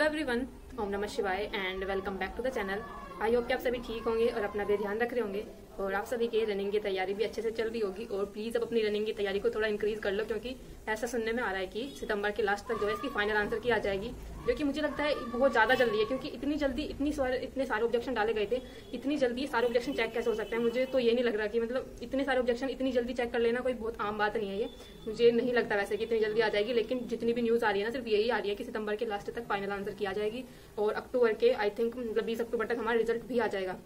Everyone, ओम नमः शिवाय and welcome back to the channel. I hope कि आप सभी ठीक होंगे और अपना भी ध्यान रख रहे होंगे और आप सभी के रनिंग की तैयारी भी अच्छे से चल रही होगी। और प्लीज अब अपनी रनिंग की तैयारी को थोड़ा इंक्रीज कर लो, क्योंकि ऐसा सुनने में आ रहा है कि सितंबर के लास्ट तक जो है इसकी फाइनल आंसर की आ जाएगी, जो कि मुझे लगता है बहुत ज्यादा जल्दी है। क्योंकि इतनी जल्दी इतने सारे ऑब्जेक्शन डाले गए थे, इतनी जल्दी सारे ऑब्जेक्शन चेक कैसे हो सकते हैं? मुझे तो ये नहीं लग रहा कि मतलब इतने सारे ऑब्जेक्शन इतनी जल्दी चेक कर लेना कोई बहुत आम बात नहीं है। ये मुझे नहीं लगता वैसे कि इतनी जल्दी आ जाएगी, लेकिन जितनी भी न्यूज आ रही है ना, सिर्फ यही आ रही है कि सितंबर के लास्ट तक फाइनल आंसर की आ जाएगी और अक्टूबर के आई थिंक मतलब 20 अक्टूबर तक हमारा रिजल्ट भी आ जाएगा।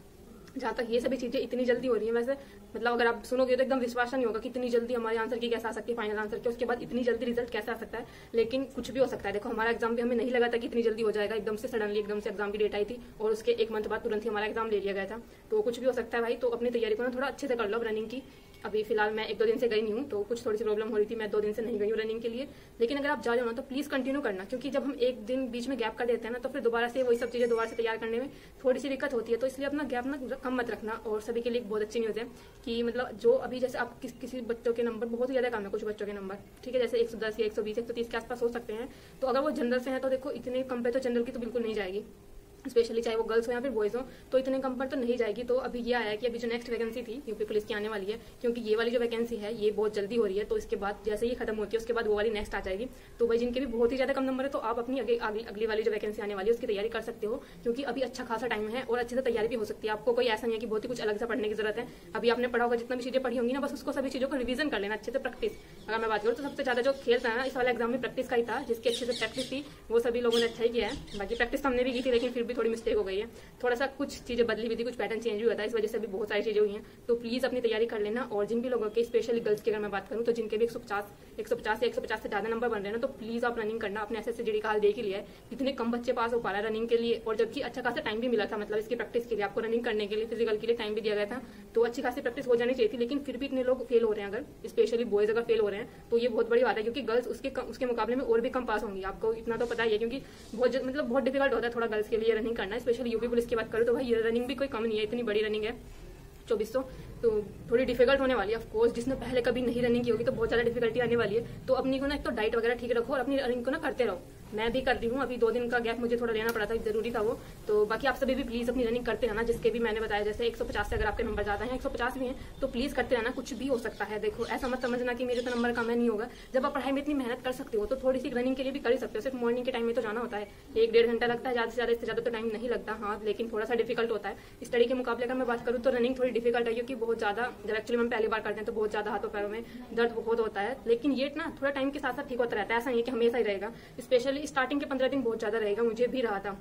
जहाँ तक ये सभी चीजें इतनी जल्दी हो रही है, वैसे मतलब अगर आप सुनोगे तो एकदम विश्वास नहीं होगा कि इतनी जल्दी हमारे आंसर की कैसे आ सकती है फाइनल आंसर के, उसके बाद इतनी जल्दी रिजल्ट कैसे आ सकता है। लेकिन कुछ भी हो सकता है। देखो, हमारा एग्जाम भी हमें नहीं लगा था कि इतनी जल्दी हो जाएगा, एकदम से सडनली एकदम से एग्जाम की डेट आई थी और उसके एक मंथ बाद तुरंत ही हमारा एग्जाम ले लिया गया था। तो कुछ भी हो सकता है भाई। तो अपनी तैयारी को ना थोड़ा अच्छे से कर लो रनिंग की। अभी फिलहाल मैं 1-2 दिन से गई नहीं हूँ, तो कुछ थोड़ी सी प्रॉब्लम हो रही थी, मैं 2 दिन से नहीं गई हूँ रनिंग के लिए। लेकिन अगर आप जा रहे हो ना तो प्लीज कंटिन्यू करना, क्योंकि जब हम एक दिन बीच में गैप कर देते हैं ना तो फिर दोबारा से वही सब चीजें दोबारा से तैयार करने में थोड़ी सी दिक्कत होती है। तो इसलिए अपना गैप ना कम मत रखना। और सभी के लिए एक बहुत अच्छी न्यूज है कि मतलब जो अभी जैसे आप किसी बच्चों के नंबर बहुत ही ज्यादा कम है, कुछ बच्चों के नंबर ठीक है, जैसे 110 या 120 130 के आसपास हो सकते हैं। तो अगर वो जनरल से है तो देखो इतने कम पे तो जनरल की तो बिल्कुल नहीं जाएगी, स्पेशली चाहे वो गर्ल्स हो या फिर बॉयज हो, तो इतने कम पर तो नहीं जाएगी। तो अभी ये आया है कि अभी जो नेक्स्ट वैकेंसी थी यूपी पुलिस की आने वाली है, क्योंकि ये वाली जो वैकेंसी है ये बहुत जल्दी हो रही है। तो इसके बाद जैसे ये खत्म होती है उसके बाद वो वाली नेक्स्ट आ जाएगी। तो भाई जिनके भी बहुत ही ज्यादा कम नंबर है तो आप अपनी अगली वाली जो वैकेंसी आने वाली है उसकी तैयारी कर सकते हो, क्योंकि अभी अच्छा खासा टाइम है और अच्छे से तैयारी भी हो सकती है। आपको कोई ऐसा नहीं है कि बहुत ही कुछ अलग से पढ़ने की जरूरत है। अभी आपने पढ़ा होगा, जितना भी चीजें पढ़ी होंगी ना, बस उसको सभी चीजों को रिवीजन कर लेना अच्छे से, प्रैक्टिस। अगर मैं बात करूँ तो सबसे ज्यादा जो खेल था ना इस वाले एग्जाम में प्रैक्टिस का ही था, जिसकी अच्छे से प्रैक्टिस थी वो सभी लोगों ने अच्छा ही किया है। बाकी प्रैक्टिस हमने भी की थी, लेकिन फिर भी थोड़ी मिस्टेक हो गई है, थोड़ा सा कुछ चीजें बदली हुई थी, कुछ पैटर्न चेंज हुआ था, इस वजह से भी बहुत सारी चीजें हुई हैं। तो प्लीज अपनी तैयारी कर लेना। और जिन भी लोगों के, स्पेशली गर्ल्स की अगर मैं बात करूं तो जिनके भी 150 या 150 से ज्यादा नंबर बन रहे हैं ना, तो प्लीज आप रनिंग करना। अपने SSC का हाल देख ही लिया है, इतने कम बच्चे पास हो पा रहे हैं रनिंग के लिए, और जबकि अच्छा खासा टाइम भी मिला था, मतलब इसकी प्रैक्टिस के लिए आपको रनिंग करने के लिए फिजिकल के लिए टाइम भी दिया गया था। तो अच्छी खासी प्रैक्टिस हो जानी चाहिए थी, लेकिन फिर भी इतने लोग फेल हो रहे हैं। अगर स्पेशली बॉयज अगर फेल हो रहे हैं तो ये बहुत बड़ी बात है, क्योंकि गर्ल्स उसके मुकाबले में और भी कम पास होंगी। आपको इतना तो पता ही है, क्योंकि बहुत डिफिकल्ट होता है थोड़ा गर्ल्स के लिए रनिंग करना। स्पेशली यूपी पुलिस की बात करूँ तो भाई रनिंग भी कोई कम नहीं है, इतनी बड़ी रनिंग है 2400, तो थोड़ी डिफिकल्ट होने वाली है। ऑफ कोर्स जिसने पहले कभी नहीं रनिंग की होगी तो बहुत ज्यादा डिफिकल्टी आने वाली है। तो अपनी को ना एक तो डाइट वगैरह ठीक रखो और अपनी रनिंग को ना करते रहो। मैं भी कर रही हूँ, अभी 2 दिन का गैप मुझे थोड़ा लेना पड़ा था, जरूरी था वो। तो बाकी आप सभी भी प्लीज अपनी रनिंग करते रहना, जिसके भी मैंने बताया जैसे 150 से अगर आपके नंबर ज्यादा है, 150 भी हैं, तो प्लीज करते रहना। कुछ भी हो सकता है। देखो ऐसा मत समझना कि मेरे तो नंबर कम है, नहीं होगा। जब आप पढ़ाई में इतनी मेहनत कर सकते हो तो थोड़ी सी रनिंग के लिए भी कर ही सकते हो। सिर्फ मॉर्निंग के टाइम में तो जाना होता है, 1-1.5 घंटा लगता है, ज्यादा से ज्यादा, इससे ज्यादा तो टाइम नहीं लगता। हाँ, लेकिन थोड़ा सा डिफिकल्ट होता है। स्टडी के मुकाबले अगर मैं बात करूँ तो रनिंग थोड़ी डिफिकल्ट है, क्योंकि बहुत ज्यादा जब एक्चुअली हम पहली बार करते हैं तो बहुत ज्यादा हाथों पैरों में दर्द बहुत होता है। लेकिन ये ना थोड़ा टाइम के साथ साथ ठीक होता रहता है, ऐसा नहीं है कि हमेशा ही रहेगा। स्पेशली स्टार्टिंग के 15 दिन बहुत ज्यादा रहेगा, मुझे भी रहा था।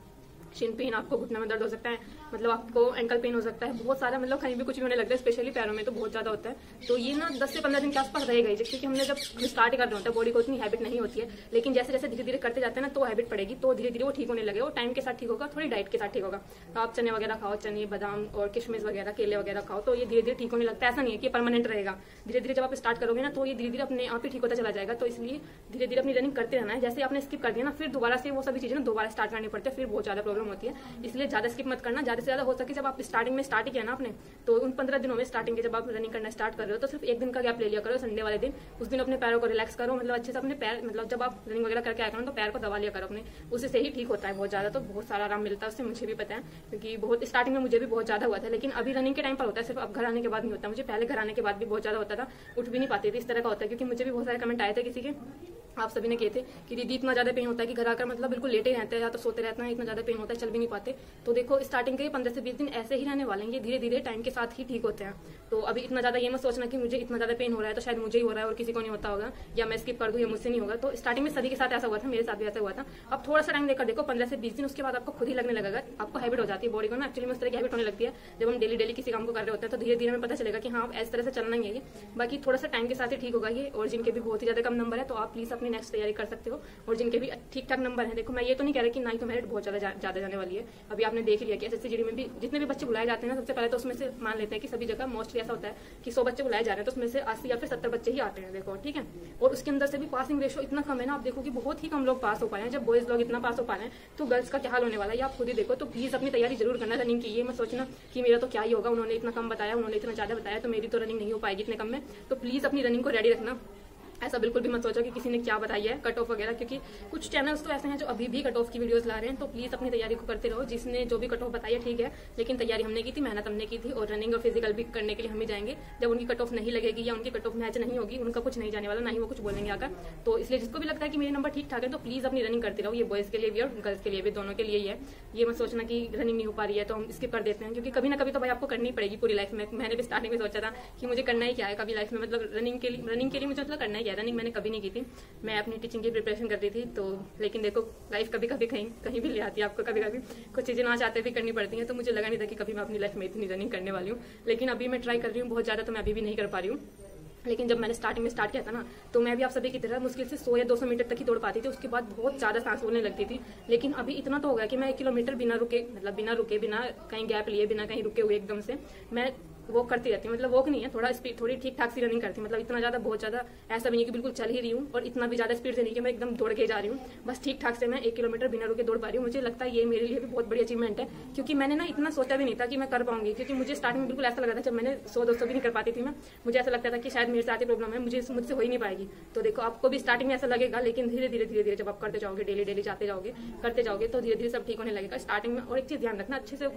शिन पेन, आपको घुटने में दर्द हो सकता है, मतलब आपको एंकल पेन हो सकता है, बहुत सारा, मतलब कहीं भी कुछ भी होने लगता है, स्पेशली पैरों में तो बहुत ज्यादा होता है। तो ये ना 10 से 15 दिन के आसपास रहेगा ही, क्योंकि हमने जब स्टार्ट कर रहे होता है बॉडी को इतनी हैबिट नहीं होती है। लेकिन जैसे जैसे धीरे धीरे करते जाते हैं ना तो हैबिट पड़ेगी, तो धीरे धीरे वो ठीक होने लगेगा। और टाइम के साथ ठीक होगा, थोड़ी डाइट के साथ ठीक होगा। तो आप चने वगैरह खाओ, चने, बादाम और किशमिश वगैरह, केले वगैरह खाओ, तो ये धीरे धीरे ठीक होने लगता है। ऐसा नहीं है कि परमानेंट रहेगा, धीरे धीरे जब आप स्टार्ट करोगे ना तो ये धीरे धीरे अपने आप ही ठीक होता चला जाएगा। तो इसलिए धीरे धीरे अपनी रनिंग करते रहना है। जैसे आपने स्किप कर दिया ना, फिर दोबारा से वो सभी चीजें ना दोबारा स्टार्ट करनी पड़ती है, फिर बहुत ज्यादा प्रॉब्लम होती है। इसलिए ज्यादा स्किप मत करना, ज्यादा से ज्यादा हो सके जब आप स्टार्टिंग में स्टार्ट किया ना आपने, तो उन 15 दिनों में स्टार्टिंग के जब आप रनिंग करना स्टार्ट कर रहे हो तो सिर्फ 1 दिन का गैप ले लिया करो, संडे वाले दिन। उस दिन अपने पैरों को रिलैक्स करो, मतलब अच्छे से अपने पैर, मतलब जब आप रनिंग वगैरह करके आया करो तो पैर को दबा लिया करो अपने, उससे से ही ठीक होता है बहुत ज्यादा। तो बहुत सारा आराम मिलता है उससे, मुझे भी पता है, क्योंकि बहुत स्टार्टिंग में मुझे भी बहुत ज्यादा हुआ था। लेकिन अभी रनिंग के टाइम पर होता है, सिर्फ अब घर आने के बाद नहीं होता। मुझे पहले घर आने के बाद भी बहुत ज्यादा होता था, उठ भी नहीं पाती थी, इस तरह का होता है। क्योंकि मुझे भी बहुत सारे कमेंट आए थे किसी के, आप सभी ने किए थे कि दीदी इतना ज्यादा पेन होता है कि घर आकर मतलब बिल्कुल लेटे रहते हैं या तो सोते रहते हैं, इतना ज्यादा पेन होता है, चल भी नहीं पाते। तो देखो स्टार्टिंग के 15 से 20 दिन ऐसे ही रहने वाले हैं, ये धीरे धीरे टाइम के साथ ही ठीक होते हैं। तो अभी इतना ज्यादा ये मत सोचना कि मुझे इतना ज्यादा पेन हो रहा है तो शायद मुझे ही हो रहा है और किसी को नहीं होता होगा, या मैं स्किप कर दूं या मुझसे नहीं होगा। तो स्टार्टिंग में सभी के साथ ऐसा हुआ था, मेरे साथ भी ऐसा हुआ था। अब थोड़ा सा टाइम लेकर देखो, 15 से 20 दिन, उसके बाद आपको खुद ही लगने लगेगा, आपको हैबिट हो जाती है बॉडी को ना। एक्चुअली में उस तरह की हैबिट होने लगती है जब हम डेली डेली किसी काम को कर रहे होते हैं, तो धीरे धीरे हमें पता चलेगा कि हाँ इस तरह से चलना ही है ये। बाकी थोड़ा सा टाइम के साथ ही ठीक होगा ये। और जिनके भी बहुत ही ज्यादा कम नंबर है तो आप प्लीज अपनी नेक्स्ट तैयारी कर सकते हो। और जिनके भी ठीक ठाक नंबर है, देखो मैं ये तो नहीं कह रहा कि ना ही तो मेरिट बहुत ज्यादा जाने वाली है। अभी आपने देख लिया कि SSC में भी जितने भी बच्चे बुलाए जाते हैं ना, सबसे पहले तो उसमें से मान लेते हैं कि सभी जगह मोस्टली ऐसा होता है कि 100 बच्चे बुलाए जा रहे हैं तो उसमें से 80 या फिर 70 बच्चे ही आते हैं, देखो ठीक है। और उसके अंदर से भी पासिंग रेशो इतना कम है ना, आप देखो कि बहुत ही कम लोग पास हो पाए हैं। जब बॉयज लोग इतना पास हो पा रहे हैं तो गर्ल्स का क्या हाल होने वाला है, आप खुद ही देखो। तो प्लीज अपनी तैयारी जरूर करना रनिंग की, ये मत सोचना कि मेरा तो क्या ही होगा, उन्होंने इतना कम बताया, उन्होंने इतना ज्यादा बताया तो मेरी तो रनिंग नहीं हो पाएगी इतने कम में। तो प्लीज अपनी रनिंग को रेडी रखना। ऐसा बिल्कुल भी मत सोचो कि किसी ने क्या बताई है कट ऑफ वगैरह, क्योंकि कुछ चैनल्स तो ऐसे हैं जो अभी भी कट ऑफ की वीडियोस ला रहे हैं। तो प्लीज अपनी तैयारी को करते रहो। जिसने जो भी कट ऑफ बताई है ठीक है, लेकिन तैयारी हमने की थी, मेहनत हमने की थी, और रनिंग और फिजिकल भी करने के लिए हम ही जाएंगे। जब उनकी कट ऑफ नहीं लगेगी या उनकी कट ऑफ मैच नहीं होगी, उनका कुछ नहीं जाने वाला, ना ही वो कुछ बोलेंगे आकर। तो इसलिए जिसको भी लगता है कि मेरे नंबर ठीक ठाक है तो प्लीज अपनी रनिंग करते रहो। ये बॉयज के लिए भी और गर्ल्स के लिए भी, दोनों के लिए ही है। ये मत सोचना कि रनिंग नहीं हो पा रही है तो हम स्किप कर देते हैं, क्योंकि कभी ना कभी तो भाई आपको करनी पड़ेगी पूरी लाइफ में। मैंने भी स्टार्टिंग में सोचा था कि मुझे करना ही क्या है कभी लाइफ में, मतलब रनिंग के लिए मुझे मतलब करना ही क्या है। रनिंग मैंने कभी नहीं की थी, मैं अपनी टीचिंग की प्रिपरेशन करती थी। तो लेकिन देखो लाइफ कभी कभी कहीं भी ले आती है आपको, कभी कभी कुछ चीजें ना चाहते भी करनी पड़ती हैं। तो मुझे लगा नहीं था कि कभी मैं अपनी लाइफ में इतनी रनिंग करने वाली हूँ, लेकिन अभी मैं ट्राई कर रही हूँ बहुत ज्यादा, तो मैं अभी भी नहीं कर पा रही हूँ। लेकिन जब मैंने स्टार्टिंग में स्टार्ट किया था ना, तो मैं भी आप सभी की तरह मुश्किल से 100 या 200 मीटर तक ही दौड़ पाती थी। उसके बाद बहुत ज्यादा सांस फूलने लगती थी। लेकिन अभी इतना तो हो गया कि मैं 1 किलोमीटर बिना रुके, मतलब बिना रुके, बिना कहीं गैप लिए, बिना कहीं रुके हुए एकदम से मैं वॉक करती रहती हूँ। मतलब वॉक नहीं है, थोड़ा स्पीड, थोड़ी ठीक ठाक सी रनिंग करती हूँ। मतलब इतना ज्यादा बहुत ज्यादा ऐसा भी नहीं कि बिल्कुल चल ही रही हूँ, और इतना भी ज्यादा स्पीड से नहीं कि मैं एकदम दौड़ के जा रही हूँ। बस ठीक ठाक से मैं 1 किलोमीटर बिना रुके दौड़ पा रही हूँ। मुझे लगता है ये मेरे लिए भी बहुत बड़ी अचीवमेंट है, क्योंकि मैंने ना इतना सोचा भी नहीं था कि मैं कर पाऊंगी। क्योंकि मुझे स्टार्टिंग में बिल्कुल ऐसा लगा था, जब मैंने 100-200 भी नहीं कर पाती थी मैं, मुझे ऐसा लगता था कि शायद मेरे साथ ही प्रॉब्लम है, मुझसे हो ही नहीं पाएगी। तो देखो आपको भी स्टार्टिंग में ऐसा लगेगा, लेकिन धीरे धीरे जब आप करते जाओगे, डेली जाते जाओगे, करते जाओगे, तो धीरे धीरे सब ठीक होने लगेगा स्टार्टिंग में। और एक चीज ध्यान रखना, अच्छे से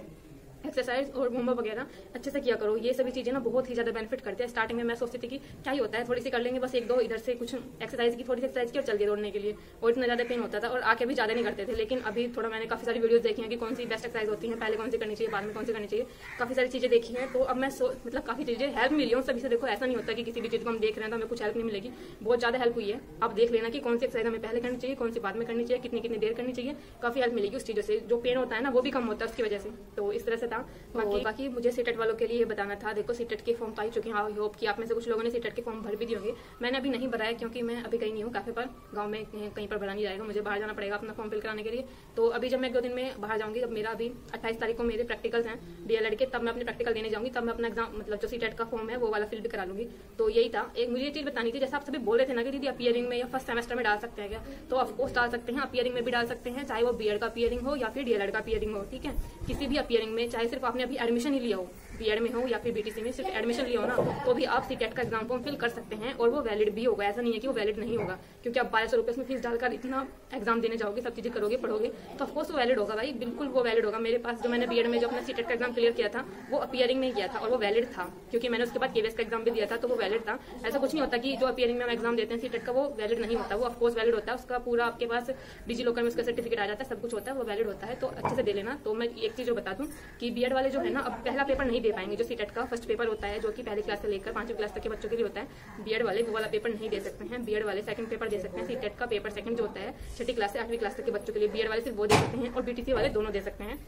एक्सरसाइज और वार्म अप वगैरह अच्छे से किया करो। ये सभी चीजें ना बहुत ही ज्यादा बेनिफिट करते हैं। स्टार्टिंग में मैं सोचती थी कि क्या ही होता है, थोड़ी सी कर लेंगे, बस 1-2 इधर से कुछ एक्सरसाइज की, थोड़ी सी एक्सरसाइज की और चल दिए दौड़ने के लिए, और इतना ज्यादा पेन होता था और आके भी ज्यादा नहीं करते थे। लेकिन अभी थोड़ा मैंने काफी सारी वीडियोस देखी हैं कि कौन सी बेस्ट एक्सरसाइज होती है, पहले कौन सी करनी चाहिए, बाद में कौन सी करनी चाहिए, काफी सारी चीजें देखी हैं। तो अब मैं मतलब काफी चीजें हेल्प मिली है सभी से। देखो ऐसा नहीं होता कि किसी भी चीज को हम देख रहे हैं तो हमें कुछ हेल्प नहीं मिलेगी, बहुत ज्यादा हेल्प हुई है। आप देख लेना कि कौन सी एक्सरसाइज हमें पहले करनी चाहिए, कौन सी बाद में करनी चाहिए, कितनी कितनी देर करनी चाहिए, काफी हेल्प मिलेगी उस चीजों से। जो पेन होता है ना वो भी कम होता है उसकी वजह से। तो इस तरह से था। बाकी मुझे सीटेट वालों के लिए ये बताना था। देखो सीटेट के फॉर्म पाई चुके हैं, आई होप कि आप में से कुछ लोगों ने सीटेट के फॉर्म भर भी दिए होंगे। मैंने अभी नहीं भरा है, क्योंकि मैं अभी कहीं नहीं हूँ, काफे पर, गांव में कहीं पर भरा नहीं जाएगा, मुझे बाहर जाना पड़ेगा अपना फॉर्म फिल कराने के लिए। तो अभी जब मैं 1-2 दिन में बाहर जाऊंगी, जब मेरा अभी 28 तारीख को मेरे प्रैक्टिकल्स हैं DLED के, तब मैं अपने प्रैक्टिकल देने जाऊंगी, तब मैं अपना एग्जाम, मतलब जो सीटेट का फॉर्म है वो वाला फिल भी करा लूंगी। तो यही था। एक मुझे ये चीज बतानी थी, जैसे आप सभी बोल रहे थे ना कि दीदी अपीयरिंग में या फर्स्ट सेमेस्टर में डाल सकते हैं क्या, तो ऑफकोर्स डाल सकते हैं। अपीयरिंग में भी डाल सकते हैं, चाहे वो BEd का अपीयरिंग हो या फिर DLED का अपीयरिंग हो, ठीक है। किसी भी अपीयरिंग में, चाहे सिर्फ आपने अभी एडमिशन ही लिया हो, BEd में हो या फिर BTC में सिर्फ एडमिशन लिया हो ना, तो भी आप सीटेट का एग्जाम फॉर्म फिल कर सकते हैं, और वो वैलिड भी होगा। ऐसा नहीं है कि वो वैलिड नहीं होगा, क्योंकि आप 1200 रुपये में फीस डालकर इतना एग्जाम देने जाओगे, सब चीजें करोगे, पढ़ोगे, तो ऑफकोर्स वो वैलिड होगा भाई, बिल्कुल वो वैलिड होगा। मेरे पास जो मैंने BEd में जो अपना सीटेट का एग्जाम क्लियर किया था वो अपीयरिंग में किया था, और वो वैलिड था, क्योंकि मैंने उसके बाद KVS का एग्जाम भी दिया था, तो वो वैलिड था। ऐसा कुछ नहीं होता कि जो अपीयरिंग में हम एग्जाम देते हैं सीटेट का वो वैलिड नहीं होता, वो ऑफकोर्स वैलिड होता है। उसका पूरा आपके पास डिजिलॉकर में उसका सर्टिफिकेट आ जाता है, सब कुछ होता है, वो वैलिड होता है। तो अच्छे से दे लेना। तो मैं एक चीज बता दूं कि BEd वाले जो है ना, अब पहला पेपर नहीं दे पाएंगे। जो सीटेट का फर्स्ट पेपर होता है, जो कि पहली क्लास से लेकर 5वीं क्लास तक के बच्चों के लिए होता है, BEd वाले वो वाला पेपर नहीं दे सकते हैं। BEd वाले सेकंड पेपर दे सकते हैं। सीटेट का पेपर सेकंड जो होता है 6ठी क्लास से 8वीं क्लास तक के बच्चों के लिए, BEd वाले सिर्फ वो दे सकते हैं, और BTC वाले दोनों दे सकते हैं,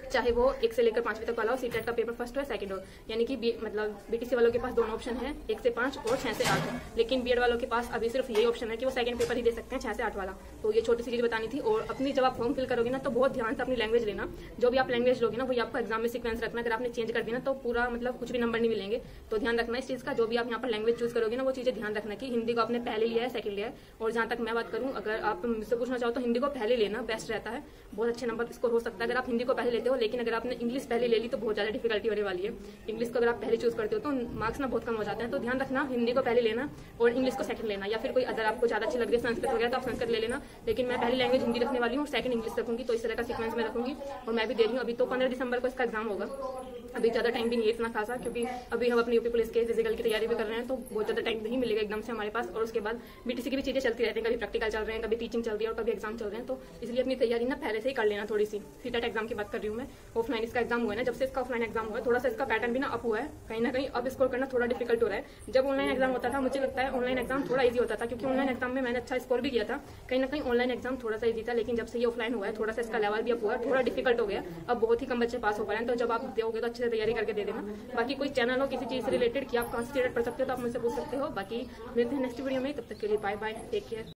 चाहे वो 1 से लेकर 5वीं तक वाला हो। सीटेट का पेपर फर्स्ट हो या सेकंड हो, यानी कि मतलब BTC वालों के पास दोनों ऑप्शन है, 1 से 5 और 6 से 8। लेकिन BEd वालों के पास अभी सिर्फ यही ऑप्शन है कि वो सेकंड पेपर ही दे सकते हैं, 6 से 8 वाला। तो ये छोटी सी चीज बतानी थी। और अपनी जब आप फॉर्म फिल करोगे ना, तो बहुत ध्यान से अपनी लैंग्वेज लेना। जो भी आप लैंग्वेज लोगे ना, वही आपको एग्जाम में सीक्वेंस रखना। अगर आपने चेंज कर दिया ना, तो पूरा मतलब कुछ भी नंबर नहीं मिलेंगे। तो ध्यान रखना इस चीज का। जो भी आप यहाँ पर लैंग्वेज चूज करोगे ना, वो चीजें ध्यान रखना कि हिंदी को आपने पहले लिया है, सेकंड लिया है। और जहां तक मैं बात करूँ, अगर आप मुझसे पूछना चाहो तो हिंदी को पहले लेना बेस्ट रहता है, बहुत अच्छे नंबर स्कोर हो सकता है अगर आप हिंदी को पहले लेते हो। लेकिन अगर आपने इंग्लिश पहले ले ली तो बहुत ज्यादा डिफिकल्टी होने वाली है। इंग्लिश को अगर आप पहले चूज करते हो तो मार्क्स ना बहुत कम हो जाते हैं। तो ध्यान रखना, हिंदी को पहले लेना और इंग्लिश को सेकंड लेना, या फिर कोई अगर आपको ज्यादा अच्छी लग रही है संस्कृत वगैरह तो आप संस्कृत ले लेना। लेकिन मैं पहली लैंग्वेज हिंदी रखने वाली हूँ और सेकंड इंग्लिश रखूंगी, तो इस तरह का सीक्वेंस में रखूंगी। और मैं भी दे रही हूँ अभी तो 15 दिसंबर को इसका एग्जाम होगा। अभी ज्यादा टाइम भी नहीं है इतना खासा, क्योंकि अभी हम अपनी यूपी पुलिस के फिजिकल की तैयारी भी कर रहे हैं, तो बहुत ज्यादा टाइम नहीं मिलेगा एकदम से हमारे पास। और उसके बाद BTC की भी चीजें चलती रहती हैं, कभी प्रैक्टिकल चल रहे हैं, कभी टीचिंग चल रही है और कभी एग्जाम चल रहे हैं। तो इसलिए अपनी तैयारी ना पहले से ही कर लेना थोड़ी सी। सीटेट एग्जाम की बात कर रही हूँ मैं। ऑफलाइन इसका एग्जाम हुआ है ना, जब से इसका ऑफलाइन एग्जाम हुआ है, थोड़ा सा इसका पैटर्न भी ना अप हुआ है कहीं ना कहीं। अब स्कोर करना थोड़ा डिफिकल्ट हो रहा है। जब ऑनलाइन एग्जाम होता था, मुझे लगता है ऑनलाइन एग्जाम थोड़ा इजी होता था, क्योंकि ऑनलाइन एग्जाम में मैंने अच्छा स्कोर भी किया था। कहीं ना कहीं ऑनलाइन एग्जाम थोड़ा सा इजी था, लेकिन जब से ये ऑफलाइन हुआ है, थोड़ा सा इसका लेवल भी अप हुआ है, थोड़ा डिफिकल्ट हो गया। अब बहुत ही कम बच्चे पास हो पा रहे हैं। तो जब आप दोगे तो अच्छे से तैयारी करके दे देना। बाकी कोई चैनल हो किसी चीज से रिलेटेड कि आप कहाँ से पढ़ सकते हो तो आप मुझसे पूछ सकते हो। बाकी मिलते हैं नेक्स्ट वीडियो में, तब तक के लिए बाय बाय, टेक केयर।